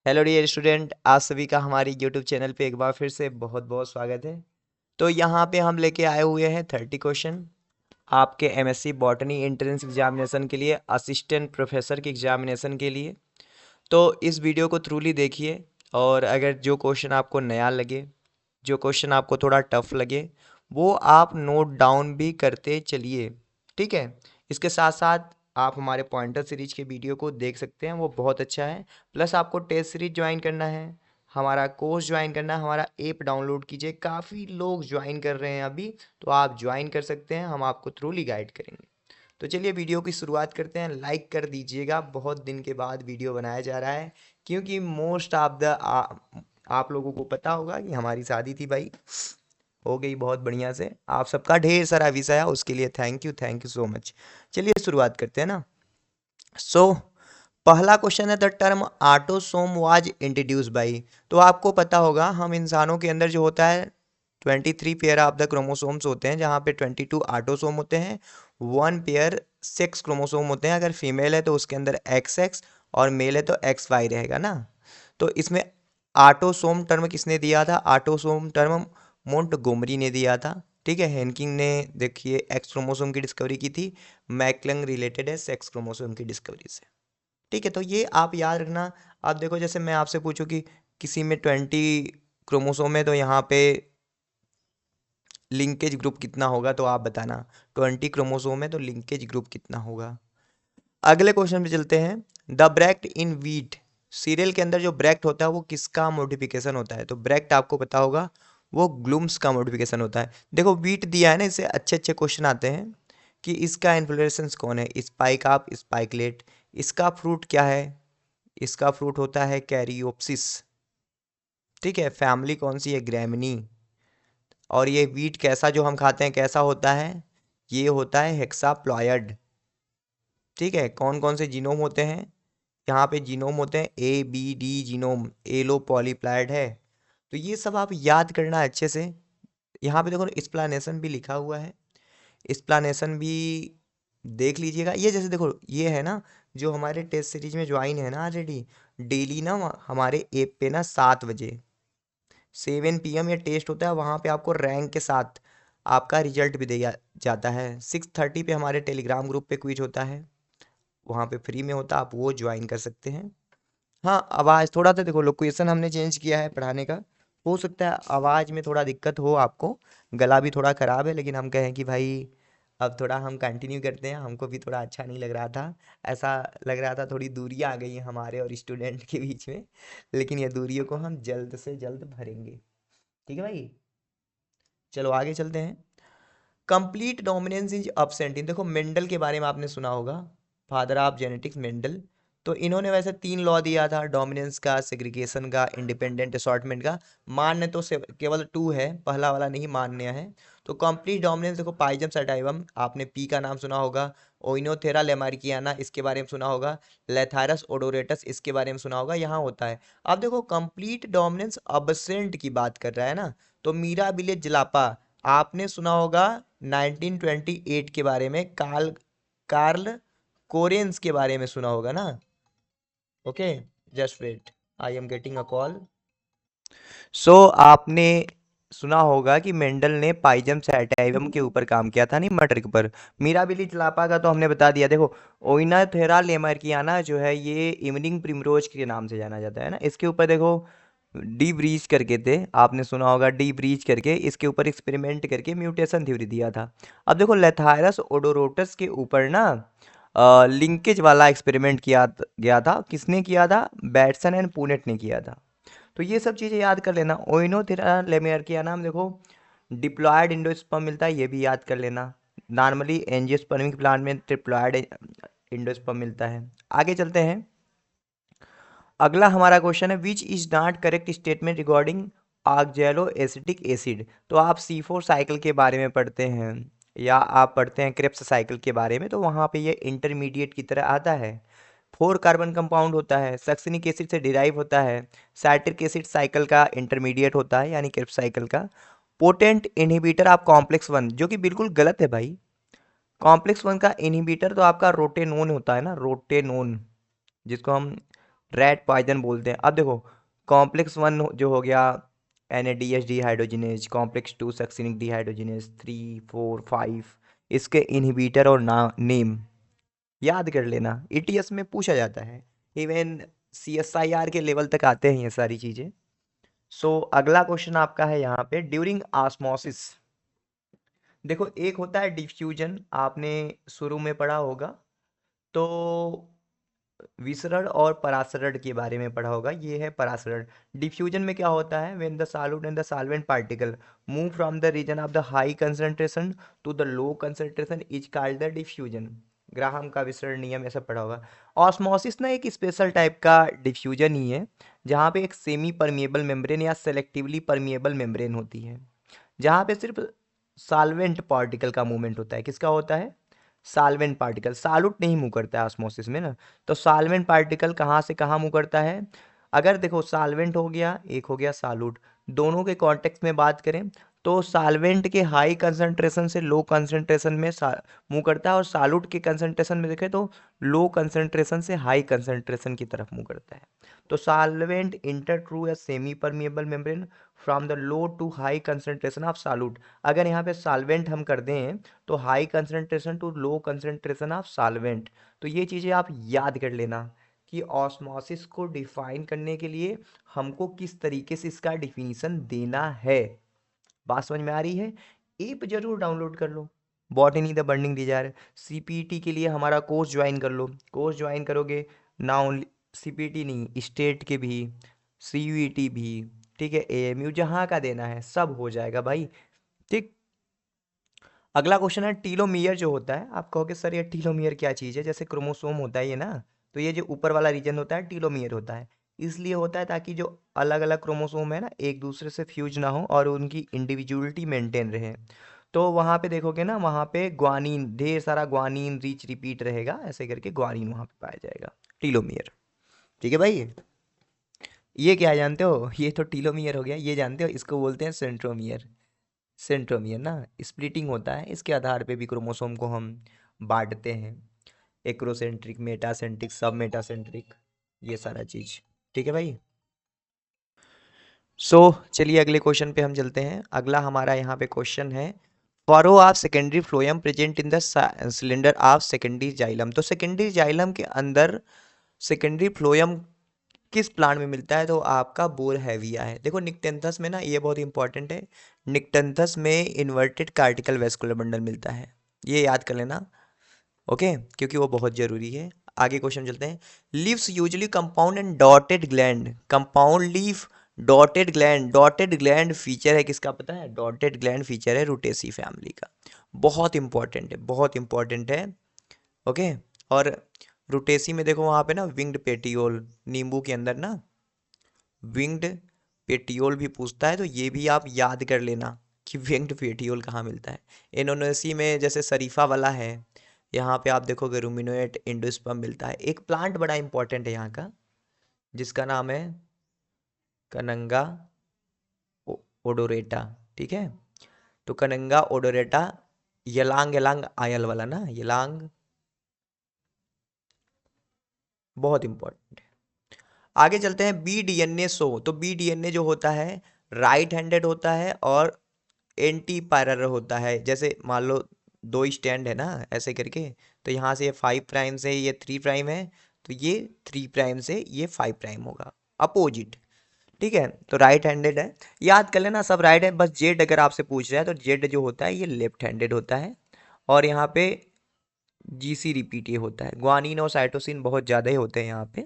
Hello dear student, आप सभी का हमारे यूट्यूब चैनल पे एक बार फिर से बहुत बहुत स्वागत है। तो यहाँ पे हम लेके आए हुए हैं 30 क्वेश्चन आपके एमएससी बॉटनी एंट्रेंस एग्जामिनेशन के लिए, असिस्टेंट प्रोफेसर के एग्जामिनेशन के लिए। तो इस वीडियो को थ्रूली देखिए, और अगर जो क्वेश्चन आपको नया लगे, जो क्वेश्चन आपको थोड़ा टफ लगे, वो आप नोट डाउन भी करते चलिए। ठीक है। इसके साथ साथ आप हमारे पॉइंटर सीरीज के वीडियो को देख सकते हैं, वो बहुत अच्छा है। प्लस आपको टेस्ट सीरीज ज्वाइन करना है, हमारा कोर्स ज्वाइन करना है, हमारा ऐप डाउनलोड कीजिए। काफ़ी लोग ज्वाइन कर रहे हैं अभी, तो आप ज्वाइन कर सकते हैं, हम आपको थ्रूली गाइड करेंगे। तो चलिए वीडियो की शुरुआत करते हैं। लाइक कर दीजिएगा, बहुत दिन के बाद वीडियो बनाया जा रहा है, क्योंकि मोस्ट ऑफ द आप लोगों को पता होगा कि हमारी शादी थी भाई, हो गई बहुत बढ़िया से। आप सबका ढेर सारा विषय है, उसके लिए थैंक यू सो मच। चलिए शुरुआत करते हैं ना। सो पहला क्वेश्चन है, the term autosome was introduce by. तो आपको पता होगा हम इंसानों के अंदर जो होता है 23 पेयर ऑफ द क्रोमोसोम्स होते हैं, जहाँ पे 22 ऑटोसोम होते हैं, 1 पेयर सेक्स क्रोमोसोम होते हैं। अगर फीमेल है तो उसके अंदर एक्स एक्स, और मेल है तो एक्स वाई रहेगा ना। तो इसमें ऑटोसोम टर्म किसने दिया था? ऑटोसोम टर्म मोंटगोमरी ने दिया था। ठीक है। हेनकिंग ने देखिए एक्स क्रोमोसोम की डिस्कवरी की थी। मैकलंग रिलेटेड है सेक्स क्रोमोसोम की डिस्कवरी से। ठीक है, तो ये आप याद रखना। आप देखो, जैसे मैं आपसे पूछूं कि किसी में 20 क्रोमोसोम है, तो यहाँ पे लिंकेज ग्रुप कितना होगा, तो आप बताना। 20 क्रोमोसोम है तो लिंकेज ग्रुप कितना होगा। अगले क्वेश्चन पे चलते हैं। The bract in wheat, serial के अंदर जो ब्रैक्ट होता है वो किसका मॉडिफिकेशन होता है? तो ब्रैक्ट आपको पता होगा, वो ग्लूम्स का मॉडिफिकेशन होता है। देखो वीट दिया है ना, इससे अच्छे अच्छे क्वेश्चन आते हैं कि इसका इन्फ्लोरेसेंस कौन है, स्पाइक आप स्पाइकलेट। इसका फ्रूट क्या है? इसका फ्रूट होता है कैरियोप्सिस। ठीक है। फैमिली कौन सी है? ग्रैमिनी। और ये वीट कैसा जो हम खाते हैं कैसा होता है? ये होता है हेक्साप्लॉयड। ठीक है। कौन कौन से जीनोम होते हैं? यहाँ पे जीनोम होते हैं ABD जीनोम, एलो पॉलीप्लाइड है। तो ये सब आप याद करना अच्छे से। यहाँ पे देखो एक्सप्लेनेशन भी लिखा हुआ है, एक्सप्लेनेशन भी देख लीजिएगा। ये जैसे देखो, ये है ना, जो हमारे टेस्ट सीरीज में ज्वाइन है ना ऑलरेडी, डेली ना हमारे ऐप पे ना 7 बजे 7 PM ये टेस्ट होता है। वहाँ पे आपको रैंक के साथ आपका रिजल्ट भी दिया जाता है। 6:30 पे हमारे टेलीग्राम ग्रुप पे क्विज होता है, वहाँ पे फ्री में होता है, आप वो ज्वाइन कर सकते हैं। हाँ, आवाज़ थोड़ा सा देखो, लोकेशन हमने चेंज किया है पढ़ाने का। हो सकता है आवाज़ में थोड़ा दिक्कत हो आपको, गला भी थोड़ा ख़राब है, लेकिन हम कहें कि भाई अब थोड़ा हम कंटिन्यू करते हैं। हमको भी थोड़ा अच्छा नहीं लग रहा था, ऐसा लग रहा था थोड़ी दूरियां आ गई हैं हमारे और स्टूडेंट के बीच में। लेकिन ये दूरियों को हम जल्द से जल्द भरेंगे। ठीक है भाई। चलो आगे चलते हैं। कंप्लीट डोमिनेंस इज absent इन, देखो मेंडल के बारे में आपने सुना होगा, फादर ऑफ जेनेटिक्स मेंडल। तो इन्होंने वैसे 3 लॉ दिया था, डोमिनेंस का, सेग्रीगेशन का, इंडिपेंडेंट असॉर्टमेंट का। मान्य तो केवल 2 है, पहला वाला नहीं मान्य है। तो कंप्लीट डोमिनेंस देखो, पाइजम सटाइवम, आपने पी का नाम सुना होगा। ओइनोथेरा लेमार्कियाना, इसके बारे में सुना होगा। लेथारस ओडोरेटस, इसके बारे में सुना होगा, यहाँ होता है। अब देखो कंप्लीट डोमिनेंस अबसेंट की बात कर रहा है ना, तो मीरा विलेज जलापा, आपने सुना होगा 1928 के बारे में, कार्ल कार्ल कोरेंस के बारे में सुना होगा ना। Okay, just wait, I am getting a call. So आपने सुना होगा कि मेंडल ने पाइजम सैटाइवम के ऊपर काम किया था, नहीं मटर के ऊपर। मीराबिली चलापा का तो हमने बता दिया। देखो ओइनाथेरा लेमार्कियाना जो है, ये इवनिंग प्रिमरोज के नाम से जाना जाता है ना। इसके ऊपर देखो डी ब्रीच करके थे, आपने सुना होगा डी ब्रीच करके, इसके ऊपर एक्सपेरिमेंट करके म्यूटेशन थ्योरी दिया था। अब देखो लेथायरस ओडोरोटस के ऊपर ना लिंकेज वाला एक्सपेरिमेंट किया गया था। किसने किया था? बैटसन एंड पूनेट ने किया था। तो ये सब चीज़ें याद कर लेना। ओइनोथेरा लेमेर्किया नाम देखो, डिप्लॉयड इंडोस्पर्म मिलता है, ये भी याद कर लेना। नॉर्मली एंजियोस्पर्मिक प्लांट में ट्रिप्लॉयड इंडोस्पर्म मिलता है। आगे चलते हैं। अगला हमारा क्वेश्चन है, which is not correct statement regarding ऑक्जेलो acetic acid. तो आप C4 साइकिल के बारे में पढ़ते हैं, या आप पढ़ते हैं क्रेब्स साइकिल के बारे में, तो वहाँ पे ये इंटरमीडिएट की तरह आता है। 4 कार्बन कंपाउंड होता है, सक्सिनिक एसिड से डिराइव होता है। साइट्रिक एसिड साइकिल का इंटरमीडिएट होता है, यानी क्रेब्स साइकिल का। पोटेंट इनहिबिटर आप कॉम्प्लेक्स वन, जो कि बिल्कुल गलत है भाई। कॉम्प्लेक्स वन का इनहिबिटर तो आपका रोटेनोन होता है ना, रोटेनोन, जिसको हम रेड पॉइजन बोलते हैं। अब देखो कॉम्प्लेक्स 1 जो हो गया NADH dehydrogenase, complex 2 succinic dehydrogenase, 3 4 5 इसके इनहिबिटर और ना नेम याद कर लेना, ETS में पूछा जाता है, इवन CSIR के लेवल तक आते हैं ये सारी चीजें। सो अगला क्वेश्चन आपका है यहाँ पे, ड्यूरिंग ऑस्मोसिस। देखो एक होता है डिफ्यूजन, आपने शुरू में पढ़ा होगा, तो विसरण और परासरण के बारे में पढ़ा होगा, ये है परासरण। डिफ्यूजन में क्या होता है, when the solute and the solvent particle move from the region of the high concentration to the low concentration is called the diffusion. Graham का विसरण नियम ऐसा पढ़ा होगा। ऑस्मोसिस ना एक स्पेशल टाइप का डिफ्यूजन ही है, जहाँ पे एक सेमी परमिएबल मेम्ब्रेन या सेलेक्टिवली परमिएबल मेम्ब्रेन होती है, जहाँ पे सिर्फ सॉल्वेंट पार्टिकल का मूवमेंट होता है। किसका होता है, सॉल्वेंट पार्टिकल। सॉल्यूट नहीं मूव करता है ऑस्मोसिस में ना, तो सॉल्वेंट पार्टिकल कहाँ से कहाँ मूव करता है। अगर देखो सॉल्वेंट हो गया, एक हो गया सॉल्यूट, दोनों के कॉन्टेक्स्ट में बात करें तो सॉल्वेंट के हाई कंसंट्रेशन से लो कंसंट्रेशन में मूव करता है, और सॉल्यूट के कंसंट्रेशन में देखें तो लो कंसंट्रेशन से हाई कंसंट्रेशन की तरफ मूव करता है। तो solvent enter through a semi permeable membrane from the low to high concentration of solute. अगर यहाँ पे सॉल्वेंट हम कर दें तो high concentration to low concentration of solvent. तो ये चीज़ें आप याद कर लेना कि ऑस्मोसिस को डिफाइन करने के लिए हमको किस तरीके से इसका डिफिनीशन देना है। बात समझ में आ रही है। ऐप जरूर डाउनलोड कर लो, botany the burning desire. CPT के लिए हमारा कोर्स ज्वाइन कर लो, कोर्स ज्वाइन करोगे ना ओनली CPT नहीं, स्टेट के भी, CUET भी, ठीक है, AMU जहाँ का देना है सब हो जाएगा भाई, ठीक। अगला क्वेश्चन है टीलोमियर जो होता है। आप कहोगे सर ये टीलोमियर क्या चीज़ है, जैसे क्रोमोसोम होता है ये ना, तो ये जो ऊपर वाला रीजन होता है टीलोमियर होता है। इसलिए होता है ताकि जो अलग अलग क्रोमोसोम है ना एक दूसरे से फ्यूज ना हो और उनकी इंडिविजुअलिटी मेंटेन रहे। तो वहाँ पे देखोगे ना, वहाँ पे ग्वानीन, ढेर सारा ग्वानीन रीच रिपीट रहेगा, ऐसे करके ग्वानीन वहाँ पे पाया जाएगा, टीलोमियर। ठीक है भाई, ये क्या जानते हो, ये तो टीलोमियर हो गया, ये जानते हो इसको बोलते हैं सेंट्रोमियर। सेंट्रोमियर ना स्प्लिटिंग होता है, इसके आधार पे भी क्रोमोसोम को हम बांटते हैं, एक्रोसेंट्रिक, मेटासेंट्रिक, सब मेटासेंट्रिक, ये सारा चीज। ठीक है भाई। सो चलिए अगले क्वेश्चन पे हम चलते हैं। अगला हमारा यहाँ पे क्वेश्चन है, furrow of secondary phloem present in the cylinder of secondary xylem. तो सेकेंडरी जाइलम के अंदर सेकेंडरी फ्लोएम किस प्लांट में मिलता है, तो आपका बोर हैविया है। देखो निक्टेंथस में ना, ये बहुत इंपॉर्टेंट है, निक्टेंथस में इन्वर्टेड कार्टिकल वेस्कुलर बंडल मिलता है, ये याद कर लेना, ओके, क्योंकि वो बहुत जरूरी है। आगे क्वेश्चन चलते हैं, leaves usually compound and dotted gland. Compound leaf, dotted gland, dotted gland feature है किसका पता है, डॉटेड ग्लैंड फीचर है रूटेसी फैमिली का, बहुत इंपॉर्टेंट है, बहुत इंपॉर्टेंट है, ओके। और रूटेसी में देखो वहाँ पे ना विंग्ड पेटियोल, नींबू के अंदर ना विंग्ड पेटियोल भी पूछता है, तो ये भी आप याद कर लेना कि विंग्ड पेटियोल कहाँ मिलता है। इनोनेसी में जैसे शरीफा वाला है, यहाँ पे आप देखोगे रूमिनोएट इंडोस्पर्म मिलता है। एक प्लांट बड़ा इंपॉर्टेंट है यहाँ का, जिसका नाम है कनंगा ओडोरेटा, ठीक है। तो कनंगा ओडोरेटा, यलांग यलांग आयल वाला ना, यलांग, बहुत इंपॉर्टेंट है। आगे चलते हैं, BDNA शो। तो BDNA जो होता है राइट हैंडेड होता है और एंटी पैरेलल होता है। जैसे मान लो दो स्टैंड है ना ऐसे करके, तो यहाँ से ये 5' से ये 3' है, तो ये 3' से ये 5' होगा, अपोजिट, ठीक है। तो राइट हैंडेड है, याद कर लेना सब राइट है, बस जेड अगर आपसे पूछ रहा है तो जेड जो होता है ये लेफ्ट हैंडेड होता है, और यहाँ पे GC रिपीट ये होता है। ग्वानिन और साइटोसिन बहुत ज़्यादा ही होते हैं यहाँ पे,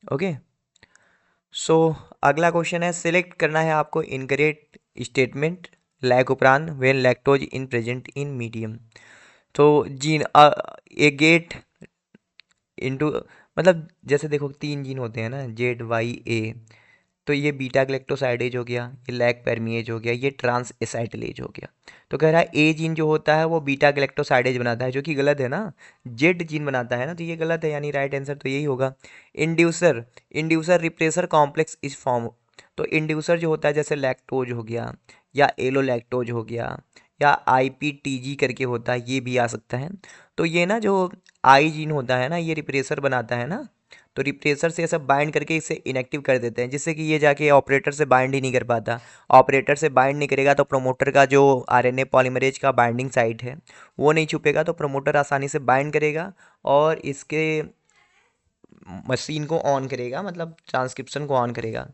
ओके। सो अगला क्वेश्चन है, सिलेक्ट करना है आपको इनकरेक्ट स्टेटमेंट लैक उपरांत when lactose in present in medium. तो जीन ए गेट इनटू, मतलब जैसे देखो 3 जीन होते हैं ना, ZYA, तो ये बीटा ग्लैक्टोसाइडेज हो गया, ये लैक परमिएज हो गया, ये ट्रांस एसाइटिलेज हो गया। तो कह रहा है ए जीन जो होता है वो बीटा ग्लैक्टोसाइडेज बनाता है, जो कि गलत है ना, जेड जीन बनाता है ना, तो ये गलत है, यानी राइट आंसर तो यही होगा। इंड्यूसर, इंड्यूसर रिप्रेसर कॉम्प्लेक्स इस फॉर्म। तो इंड्यूसर जो होता है जैसे लैक्टोज हो गया या एलो लैक्टोज हो गया या IPTG करके होता है, ये भी आ सकता है। तो ये ना जो आई जीन होता है ना, ये रिप्रेसर बनाता है ना, तो रिप्रेसर से ये सब बाइंड करके इसे इनएक्टिव कर देते हैं, जिससे कि ये जाके ऑपरेटर से बाइंड ही नहीं कर पाता। ऑपरेटर से बाइंड नहीं करेगा तो प्रमोटर का जो आरएनए पॉलीमरेज का बाइंडिंग साइट है वो नहीं छुपेगा, तो प्रमोटर आसानी से बाइंड करेगा और इसके मशीन को ऑन करेगा, मतलब ट्रांसक्रिप्शन को ऑन करेगा।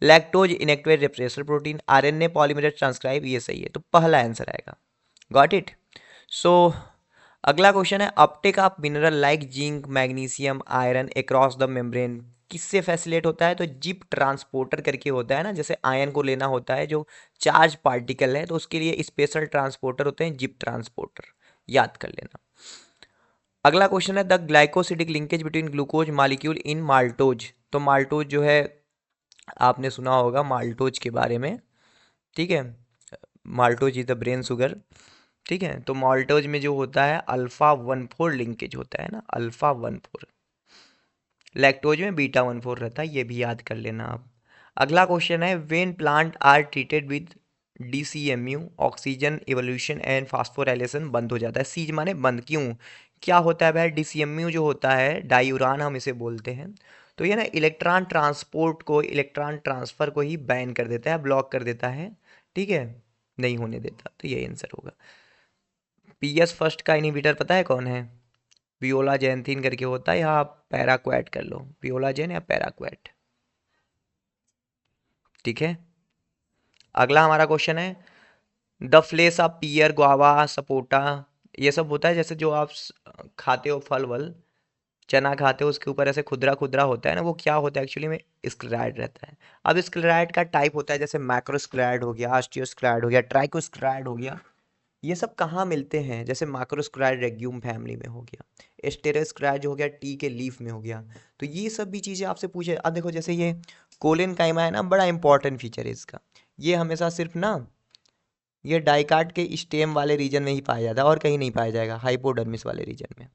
Lactose inactivate repressor protein, RNA polymerase transcribe, ये सही है, तो पहला आंसर आएगा। Got it. सो अगला क्वेश्चन है, Uptake of mineral like zinc magnesium iron across the membrane किससे फैसिलेट होता है? तो जिप ट्रांसपोर्टर करके होता है ना, जैसे आयन को लेना होता है जो चार्ज पार्टिकल है, तो उसके लिए स्पेशल ट्रांसपोर्टर होते हैं, जिप ट्रांसपोर्टर, याद कर लेना। अगला क्वेश्चन है, the glycosidic linkage between glucose molecule in maltose. तो माल्टोज जो है, आपने सुना होगा माल्टोज के बारे में, ठीक है, maltose is the brain sugar, ठीक है। तो माल्टोज में जो होता है अल्फा 1,4 लिंकेज होता है ना, अल्फा 1,4। लैक्टोज में बीटा 1,4 रहता है, ये भी याद कर लेना आप। अगला क्वेश्चन है, when plant are treated with DCMU oxygen evolution and phosphorylation बंद हो जाता है। सीज माने बंद, क्यों, क्या होता है भाई? DCMU जो होता है डायूरान हम इसे बोलते हैं, तो ये ना इलेक्ट्रॉन ट्रांसपोर्ट को, इलेक्ट्रॉन ट्रांसफर को ही बैन कर देता है, ब्लॉक कर देता है, ठीक है, नहीं होने देता, तो ये आंसर होगा। PS फर्स्ट का इनहिबिटर पता है कौन है? वियोला जैंथिन करके होता है, या आप पैराक्वेट कर लो, वियोला जैन या पैराक्वेट, ठीक है। अगला हमारा क्वेश्चन है, the flesh of pear guava sapota, ये सब होता है जैसे जो आप खाते हो फल वल, चना खाते हो, उसके ऊपर ऐसे खुदरा खुदरा होता है ना, वो क्या होता है एक्चुअली में? स्क्लेराइड रहता है। अब स्क्लेराइड का टाइप होता है, जैसे मैक्रोस्क्लेराइड हो गया, ऑस्टियोस्क्लेराइड हो गया, ट्राइकोस्क्लेराइड हो गया, ये सब कहाँ मिलते हैं? जैसे माक्रोस्क्लेराइड रेग्यूम फैमिली में हो गया, स्टेरोस्क्लेराइड जो हो गया टी के लीफ में हो गया, तो ये सब भी चीज़ें आपसे पूछे। अब देखो जैसे ये कोलिन काइमा है ना, बड़ा इंपॉर्टेंट फीचर है इसका, ये हमेशा सिर्फ ना ये डाइकाट के स्टेम वाले रीजन में ही पाया जाता है, और कहीं नहीं पाया जाएगा, हाइपोडर्मिस वाले रीजन में।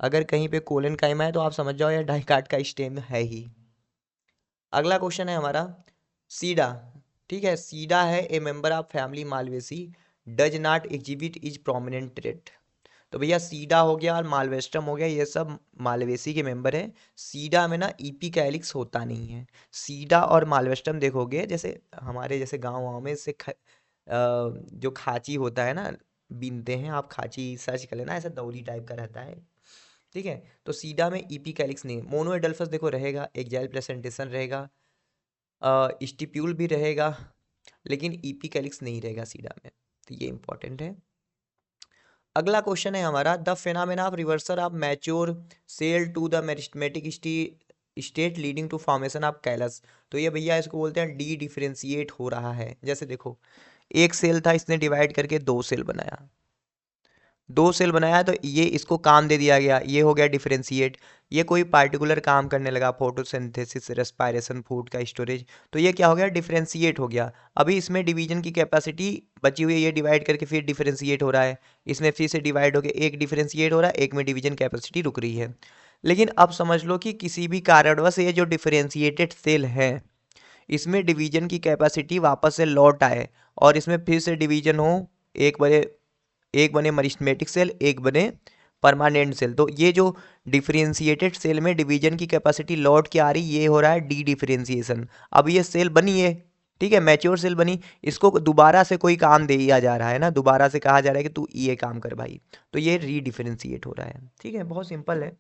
अगर कहीं पे कोलिन काइमा है तो आप समझ जाओ ये डाइकाट का स्टेम है ही। अगला क्वेश्चन है हमारा, सीडा, ठीक है, सीडा है ए member of family Malvaceae, does not exhibit is prominent trait. तो भैया सीडा हो गया और मालवेस्टम हो गया, ये सब मालवेसी के मेंबर है। सीडा में ना इपिकैलिक्स होता नहीं है। सीडा और मालवेस्टम देखोगे, जैसे हमारे जैसे गाँव वाँव में जो खाची होता है ना, बीनते हैं, आप खाची सर्च कर लेना, ऐसा दौरी टाइप का रहता है, ठीक है। तो सीडा में इपिकैलिक्स नहीं, मोनोएडल्फस देखो रहेगा, एक्जाइल प्रेजेंटेशन रहेगा, स्टिप्यूल भी रहेगा, लेकिन इपिकैलिक्स नहीं रहेगा सीडा में, तो ये इंपॉर्टेंट है। अगला क्वेश्चन है हमारा, the phenomena of reversal of mature cell to the meristematic state leading to formation of callus. तो ये भैया इसको बोलते हैं डी डिफरेंशिएट हो रहा है। जैसे देखो एक सेल था, इसने डिवाइड करके दो सेल बनाया, दो सेल बनाया, तो ये इसको काम दे दिया गया, ये हो गया डिफरेंशिएट। ये कोई पार्टिकुलर काम करने लगा, फोटोसिंथेसिस, रेस्पायरेशन, फूड का स्टोरेज, तो ये क्या हो गया? डिफरेंशिएट हो गया। अभी इसमें डिवीजन की कैपेसिटी बची हुई है, ये डिवाइड करके फिर डिफरेंशिएट हो रहा है, इसमें फिर से डिवाइड होकर एक डिफरेंशिएट हो रहा है, एक में डिवीजन कैपेसिटी रुक रही है। लेकिन अब समझ लो कि किसी भी कारणवश ये जो डिफरेंशिएटेड सेल है, इसमें डिवीजन की कैपेसिटी वापस से लौट आए और इसमें फिर से डिवीजन हो, एक बड़े एक बने मरिस्टेमेटिक सेल, एक बने परमानेंट सेल, तो ये जो डिफरेंशिएटेड सेल में डिवीजन की कैपेसिटी लौट के आ रही, ये हो रहा है डी डिफरेंशिएशन। अब ये सेल बनी है, ठीक है, मैच्योर सेल बनी, इसको दोबारा से कोई काम दे दिया जा रहा है ना, दोबारा से कहा जा रहा है कि तू ये काम कर भाई, तो ये री डिफरेंशिएट हो रहा है, ठीक है, बहुत सिंपल है।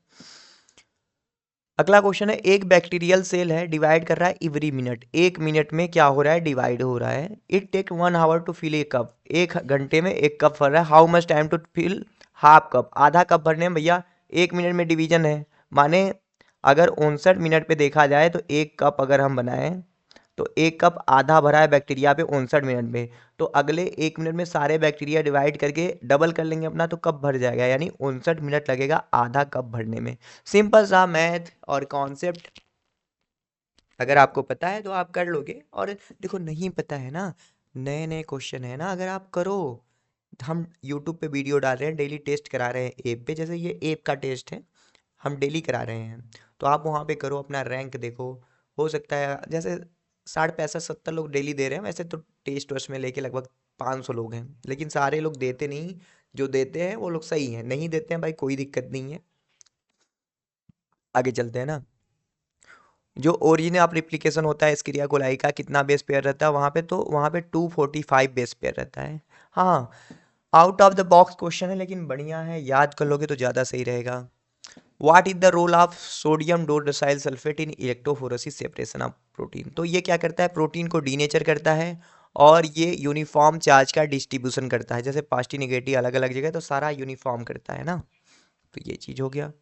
अगला क्वेश्चन है, एक बैक्टीरियल सेल है, डिवाइड कर रहा है एवरी मिनट, एक मिनट में क्या हो रहा है? डिवाइड हो रहा है। It take 1 hour to fill a cup, एक घंटे में एक कप भर रहा है। How much time to fill half cup, आधा कप भरने में भैया 1 मिनट में डिवीजन है, माने अगर 59 मिनट पे देखा जाए तो एक कप अगर हम बनाएं तो एक कप आधा भरा है बैक्टीरिया पे 59 मिनट में, तो अगले 1 मिनट में सारे बैक्टीरिया डिवाइड करके डबल कर लेंगे अपना, तो कप भर जाएगा, यानी 59 मिनट लगेगा आधा कप भरने में। सिंपल सा मैथ और कॉन्सेप्ट, अगर आपको पता है तो आप कर लोगे, और देखो नहीं पता है ना, नए नए क्वेश्चन है ना, अगर आप करो, हम यूट्यूब पे वीडियो डाल रहे हैं, डेली टेस्ट करा रहे हैं ऐप पे, जैसे ये ऐप का टेस्ट है, हम डेली करा रहे हैं, तो आप वहाँ पे करो, अपना रैंक देखो, हो सकता है जैसे 60 65 70 लोग डेली दे रहे हैं, वैसे तो टेस्ट वेस्ट में लेके लगभग 500 लोग हैं, लेकिन सारे लोग देते नहीं, जो देते हैं वो लोग सही हैं, नहीं देते हैं भाई कोई दिक्कत नहीं है, आगे चलते हैं ना। जो ओरिजिन ऑफ रिप्लिकेशन होता है इस क्रिया कोलाई का कितना बेस पेयर रहता है वहाँ पे, तो वहाँ पे 245 बेस पेयर रहता है। हाँ, out of the box question है लेकिन बढ़िया है, याद कर लोगे तो ज़्यादा सही रहेगा। What is the role of sodium dodecyl sulphate in electrophoresis separation of protein? तो ये क्या करता है, प्रोटीन को डीनेचर करता है और ये यूनिफॉर्म चार्ज का डिस्ट्रीब्यूशन करता है। जैसे पॉजिटिव नेगेटिव अलग अलग जगह, तो सारा यूनिफॉर्म करता है ना, तो ये चीज हो गया।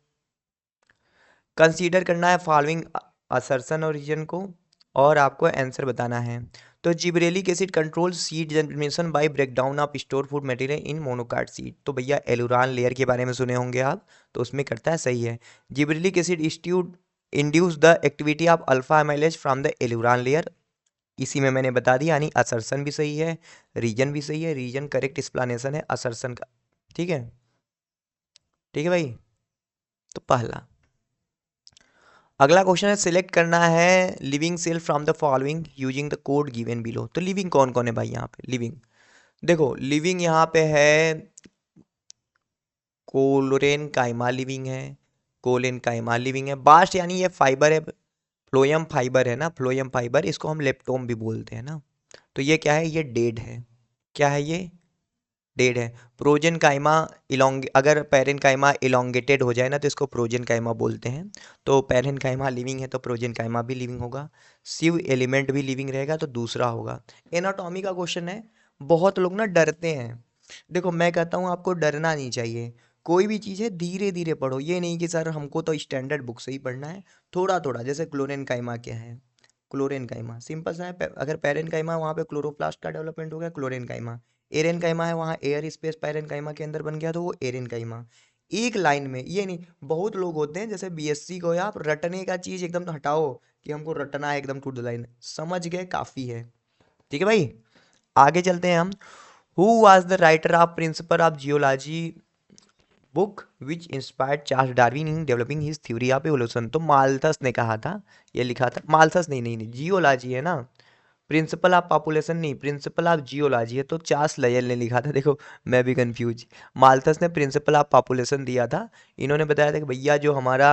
कंसीडर करना है फॉलोइंग असर्शन और रीजन को और आपको आंसर बताना है। तो gibberellic acid control seed generation by breakdown of store food material in monocot seed. तो भैया एलुरान लेयर के बारे में सुने होंगे आप, तो उसमें करता है, सही है। Gibberellic acid induce the activity of alpha amylase from the aleurone layer, इसी में मैंने बता दिया, यानी असर्शन भी सही है, रीजन भी सही है। रीजन करेक्ट एक्सप्लेनेशन है असर्शन का। ठीक है, ठीक है भाई। तो पहला, अगला क्वेश्चन है, सिलेक्ट करना है living cell from the following using the code given below. तो लिविंग कौन कौन है भाई यहाँ पे? लिविंग देखो, लिविंग यहाँ पे है कोलोरेन काइमा लिविंग है, कोलेन काइमा लिविंग है। बास्ट यानी ये फाइबर है, फ्लोएम फाइबर है ना, फ्लोएम फाइबर, इसको हम लेप्टोम भी बोलते हैं ना। तो ये क्या है, ये डेड है। क्या है ये? डेड है। प्रोजन काइमा अगर पेरेन काइमा इलोंगेटेड हो जाए ना तो इसको प्रोजन काइमा बोलते हैं। तो पेरेन काइमा लिविंग है तो प्रोजन काइमा भी लिविंग होगा। सिव एलिमेंट भी लिविंग रहेगा तो दूसरा होगा। एनाटॉमी का क्वेश्चन है, बहुत लोग ना डरते हैं। देखो मैं कहता हूँ आपको डरना नहीं चाहिए, कोई भी चीज़ है धीरे धीरे पढ़ो, ये नहीं कि सर हमको तो स्टैंडर्ड बुक से ही पढ़ना है। थोड़ा थोड़ा, जैसे क्लोरेन काइमा क्या है, क्लोरेन काइमा सिंपल सा है। अगर पेरेन काइमा वहाँ पे क्लोरोप्लास्ट का डेवलपमेंट हो गया, क्लोरेन काइमा। एरेन काइमा है, वहाँ एयर स्पेस पेरेन काइमा के अंदर बन गया तो वो एरेन काइमा। एक लाइन में, ये नहीं, बहुत लोग होते हैं जैसे बीएससी को आप रटने का चीज एकदम हटाओ कि हमको रटना है एकदम टू द लाइन, समझ गए, काफी है। ठीक है भाई, आगे चलते हैं हम। Who was the writer of principle of geology book which inspired Charles Darwin in developing his theory of evolution? तो माल्थस ने कहा था, ये लिखा था माल्थस, नहीं नहीं नहीं, जियोलॉजी है ना, प्रिंसिपल ऑफ पॉपुलेशन नहीं, प्रिंसिपल ऑफ जियोलॉजी है, तो चार्ल्स लयल ने लिखा था। देखो मैं भी कंफ्यूज, माल्थस ने प्रिंसिपल ऑफ पॉपुलेशन दिया था। इन्होंने बताया था कि भैया जो हमारा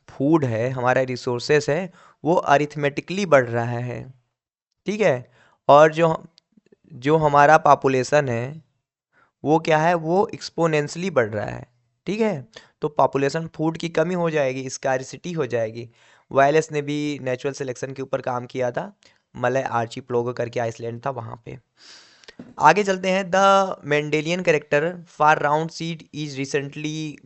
फूड है, हमारा रिसोर्सेस है, वो अरिथमेटिकली बढ़ रहा है। ठीक है, और जो जो हमारा पॉपुलेशन है वो क्या है, वो एक्सपोनेंशियली बढ़ रहा है। ठीक है, तो पॉपुलेशन, फूड की कमी हो जाएगी, स्कार्सिटी हो जाएगी। वायलेस ने भी नेचुरल सिलेक्शन के ऊपर काम किया था, मलय आर्चीप्लागो करके आइसलैंड था वहाँ पे। आगे चलते हैं, the Mendelian character for round seed is recently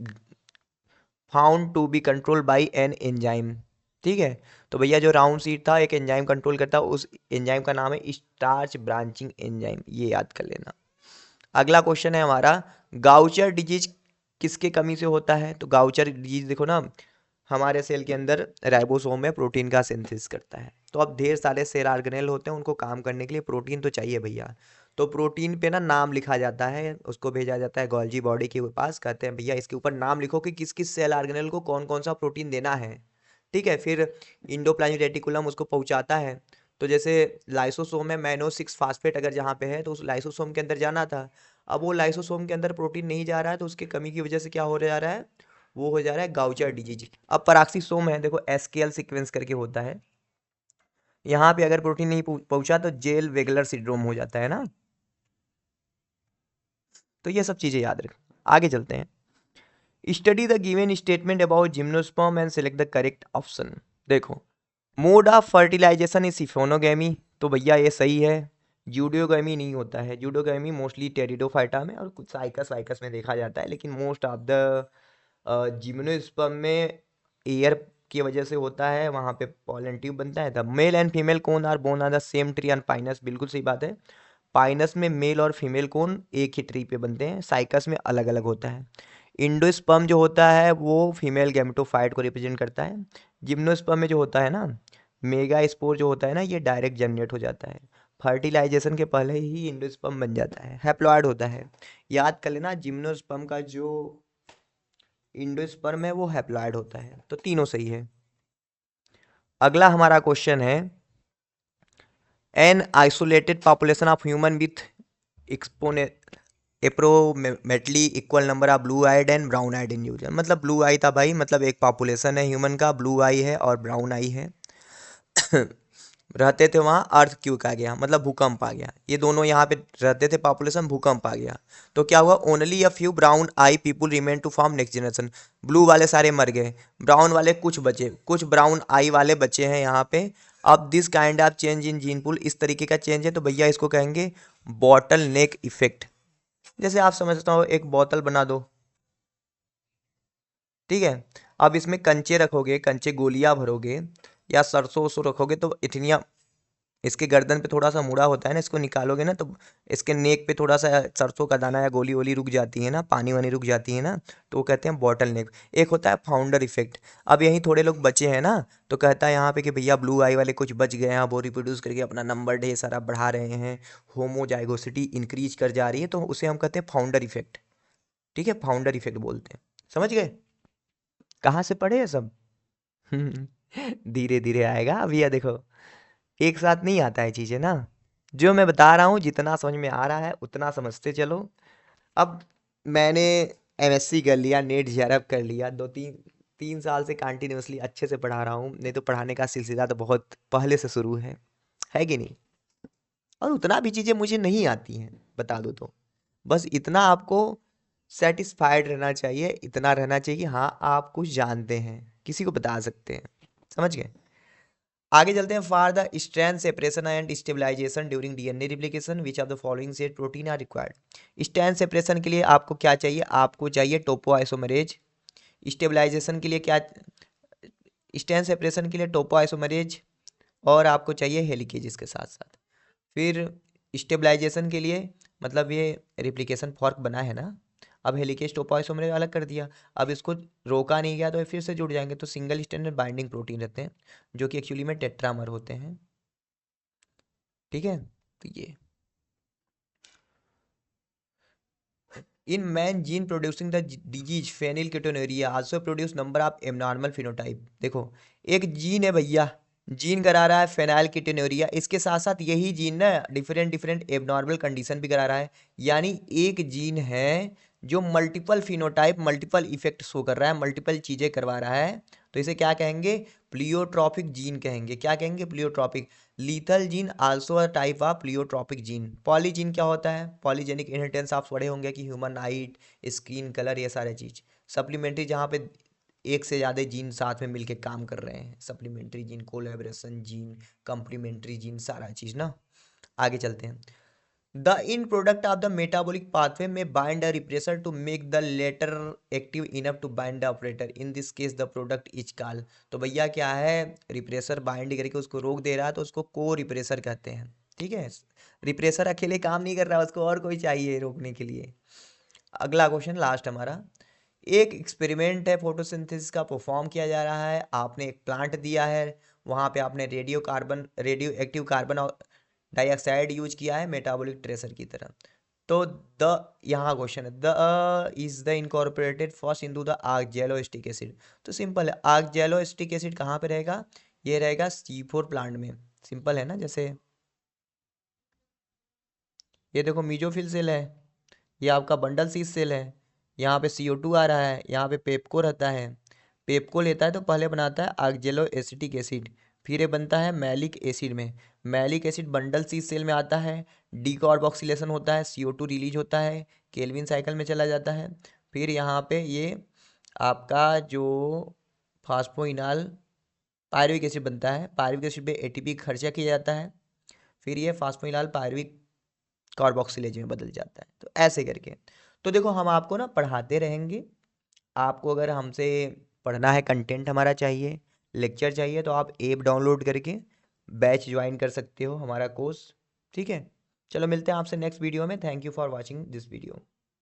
found to be control by an enzyme. ठीक है, तो भैया जो राउंड सीड था एक एंजाइम कंट्रोल करता है, उस एंजाइम का नाम है स्टार्च ब्रांचिंग एंजाइम, ये याद कर लेना। अगला क्वेश्चन है हमारा, गाउचर डिजीज किसके कमी से होता है? तो गाउचर डिजीज देखो ना, हमारे सेल के अंदर राइबोसोम में प्रोटीन का सिंथेसिस करता है, तो अब ढेर सारे सेल ऑर्गेनेल होते हैं, उनको काम करने के लिए प्रोटीन तो चाहिए भैया। तो प्रोटीन पे ना नाम लिखा जाता है, उसको भेजा जाता है गोल्जी बॉडी के पास, कहते हैं भैया इसके ऊपर नाम लिखो कि किस किस सेल ऑर्गेनेल को कौन कौन सा प्रोटीन देना है। ठीक है, फिर इंडोप्लाज्मिक रेटिकुलम उसको पहुंचाता है। तो जैसे लाइसोसोम में मैनो 6 फास्फेट अगर जहाँ पे है तो उस लाइसोसोम के अंदर जाना था, अब वो लाइसोसोम के अंदर प्रोटीन नहीं जा रहा है, तो उसकी कमी की वजह से क्या हो जा रहा है, वो हो जा रहा है गाउचर डिजीज। अब पराक्सीसोम है, देखो एसकेएल सीक्वेंस करके होता है, यहाँ पे अगर प्रोटीन नहीं पहुंचा तो जेल वेगलर सिंड्रोम हो जाता है ना। तो ये सब चीजें याद रख। आगे चलते हैं, study the given statement about gymnosperm and select the correct option. देखो, मोड ऑफ फर्टिलाइजेशन इज सिफोनोगेमी, तो भैया ये सही है। जूडोगेमी नहीं होता है, जूडोगेमी मोस्टली टेरिडोफाइटा में और कुछ साइकस वाइकस में देखा जाता है, लेकिन मोस्ट ऑफ द जिम्नोस्पर्म में एयर की वजह से होता है, वहाँ पे पॉलन ट्यूब बनता है। The male and female cone are borne on the same tree and Pinus, बिल्कुल सही बात है। पाइनस में मेल और फीमेल कोन एक ही ट्री पे बनते हैं, साइकस में अलग अलग होता है। इंडोस्पर्म जो होता है वो फीमेल गैमेटोफाइट को रिप्रेजेंट करता है। जिम्नोस्पर्म में जो होता है ना, मेगा स्पोर जो होता है ना, ये डायरेक्ट जनरेट हो जाता है, फर्टिलाइजेशन के पहले ही इंडोस्पर्म बन जाता है, हैप्लॉइड होता है। याद कर लेना, जिम्नोस्पर्म का जो इंडोस्पर्म है वो हैप्लॉइड होता है, तो तीनों सही है। अगला हमारा क्वेश्चन है, an isolated population of human with एक्सपोने approximately equal number of blue eyed and brown eyed individual. मतलब ब्लू आई था भाई, मतलब एक पॉपुलेशन है ह्यूमन का, ब्लू आई है और ब्राउन आई है रहते थे वहाँ, अर्थ क्यूक आ गया, मतलब भूकंप आ गया। ये दोनों यहाँ पे रहते थे पॉपुलेशन, भूकंप आ गया तो क्या हुआ, only a few brown eye people remain to form next generation. Blue वाले सारे मर गए, ब्राउन वाले कुछ बचे, कुछ ब्राउन आई वाले बचे हैं यहाँ पे। अब this kind of change in gene pool, इस तरीके का चेंज है तो भैया इसको कहेंगे बॉटल नेक इफेक्ट। जैसे आप समझता हो एक बोतल बना दो, ठीक है, अब इसमें कंचे रखोगे, कंचे गोलियां भरोगे या सरसों वरसों रखोगे तो इतनी, इसके गर्दन पे थोड़ा सा मुड़ा होता है ना, इसको निकालोगे ना तो इसके नेक पे थोड़ा सा सरसों का दाना या गोली वोली रुक जाती है ना, पानी वानी रुक जाती है ना, तो वो कहते हैं बॉटल नेक। एक होता है फाउंडर इफेक्ट। अब यही थोड़े लोग बचे हैं ना, तो कहता है यहाँ पे कि भैया ब्लू आई वाले कुछ बच गए हैं, वो रिप्रोड्यूस करके अपना नंबर ढेर सारा बढ़ा रहे हैं, होमोजाइगोसिटी इंक्रीज कर जा रही है, तो उसे हम कहते हैं फाउंडर इफेक्ट। ठीक है, फाउंडर इफेक्ट बोलते हैं। समझ गए? कहाँ से पढ़े ये सब? धीरे धीरे आएगा। अब ये देखो, एक साथ नहीं आता है चीज़ें ना। जो मैं बता रहा हूँ जितना समझ में आ रहा है उतना समझते चलो। अब मैंने एमएससी कर लिया, नेट जेआरएफ कर लिया, 2-3 साल से कंटिन्यूसली अच्छे से पढ़ा रहा हूँ, नहीं तो पढ़ाने का सिलसिला तो बहुत पहले से शुरू है कि नहीं? और उतना भी चीज़ें मुझे नहीं आती हैं, बता दो तो। बस इतना आपको सेटिस्फाइड रहना चाहिए, इतना रहना चाहिए कि हाँ आप कुछ जानते हैं, किसी को बता सकते हैं। समझ गए? आगे चलते हैं। For the strand separation and stabilization during DNA replication which of the following set protein are required. Strand separation के लिए आपको क्या चाहिए? आपको चाहिए टोपोआइसोमरेज। स्टेबलाइजेशन के लिए क्या? स्ट्रैंड सेपरेशन के लिए टोपोआइसोमरेज, और आपको चाहिए हेलिकेज के साथ साथ। फिर स्टेबलाइजेशन के लिए, मतलब ये रिप्लिकेशन फॉर्क बना है ना, अब हेलिकेज टोपोआइसोमरेज अलग कर दिया, अब इसको रोका नहीं गया तो ये फिर से जुड़ जाएंगे, तो सिंगल स्ट्रैंडेड बाइंडिंग प्रोटीन रहते हैं जो कि एक्चुअली में टेट्रामर होते हैं। ठीक है, तो ये in man gene producing the disease phenylketonuria also produce number of abnormal phenotype. देखो, एक जीन है भैया, जीन करा रहा है फेनाइलकेटोनुरिया, इसके साथ साथ यही जीन ना डिफरेंट डिफरेंट एबनॉर्मल कंडीशन भी करा रहा है। यानी एक जीन है जो multiple phenotype, multiple effect show कर रहा है, मल्टीपल चीज़ें करवा रहा है, तो इसे क्या कहेंगे? प्लियोट्रॉपिक जीन कहेंगे। क्या कहेंगे? Pleiotropic. Lethal gene also a type of pleiotropic gene. Polygene क्या होता है? पॉलीजेनिक इनहेरिटेंस आप पढ़े होंगे कि ह्यूमन हाइट, स्किन कलर, ये सारे चीज़। सप्लीमेंट्री, जहाँ पे एक से ज़्यादा जीन साथ में मिलके काम कर रहे हैं, supplementary gene, collaboration gene, complementary gene, सारा चीज़ ना। आगे चलते हैं। The end product of the metabolic pathway में bind a repressor to make the latter active enough to bind the operator, in this case the product is called. तो भैया क्या है, रिप्रेसर बाइंड करके उसको रोक दे रहा है तो उसको को रिप्रेसर कहते हैं। ठीक है, रिप्रेसर अकेले काम नहीं कर रहा, उसको और कोई चाहिए रोकने के लिए। अगला क्वेश्चन लास्ट हमारा। एक एक्सपेरिमेंट है फोटोसिंथेसिस का, परफॉर्म किया जा रहा है। आपने एक प्लांट दिया है, वहाँ पे आपने radio active carbon dioxide use किया है मेटाबॉलिक ट्रेसर की तरह। तो द यहाँ क्वेश्चन है, the is the incorporated first into the आर्कजेलोस्टिक एसिड। तो सिंपल है, आर्कजेलोस्टिक एसिड कहाँ पे रहेगा? ये रहेगा C4 प्लांट में। सिंपल है ना। जैसे ये देखो, मीजोफिल सेल है, ये आपका बंडल सीज सेल है, यहाँ पे CO2 आ रहा है, यहाँ पे पेप्को रहता है। पेप्को लेता है तो पहले बनाता है ऑक्जेलो एसिटिक एसिड, फिर ये बनता है मैलिक एसिड में। Malic acid bundle sheath cell में आता है, डीकार्बोक्सिलेशन होता है, CO2 रिलीज होता है, केल्विन साइकिल में चला जाता है। फिर यहाँ पे ये आपका जो फास्फोइनाल पायरुविक एसिड बनता है, पायरुविक एसिड पे ATP खर्चा किया जाता है, फिर ये फास्फोइनाल पायरुविक कार्बोक्सिलेज में बदल जाता है। तो ऐसे करके, तो देखो हम आपको ना पढ़ाते रहेंगे। आपको अगर हमसे पढ़ना है, कंटेंट हमारा चाहिए, लेक्चर चाहिए, तो आप ऐप डाउनलोड करके बैच ज्वाइन कर सकते हो हमारा कोर्स। ठीक है, चलो मिलते हैं आपसे नेक्स्ट वीडियो में। Thank you for watching this video.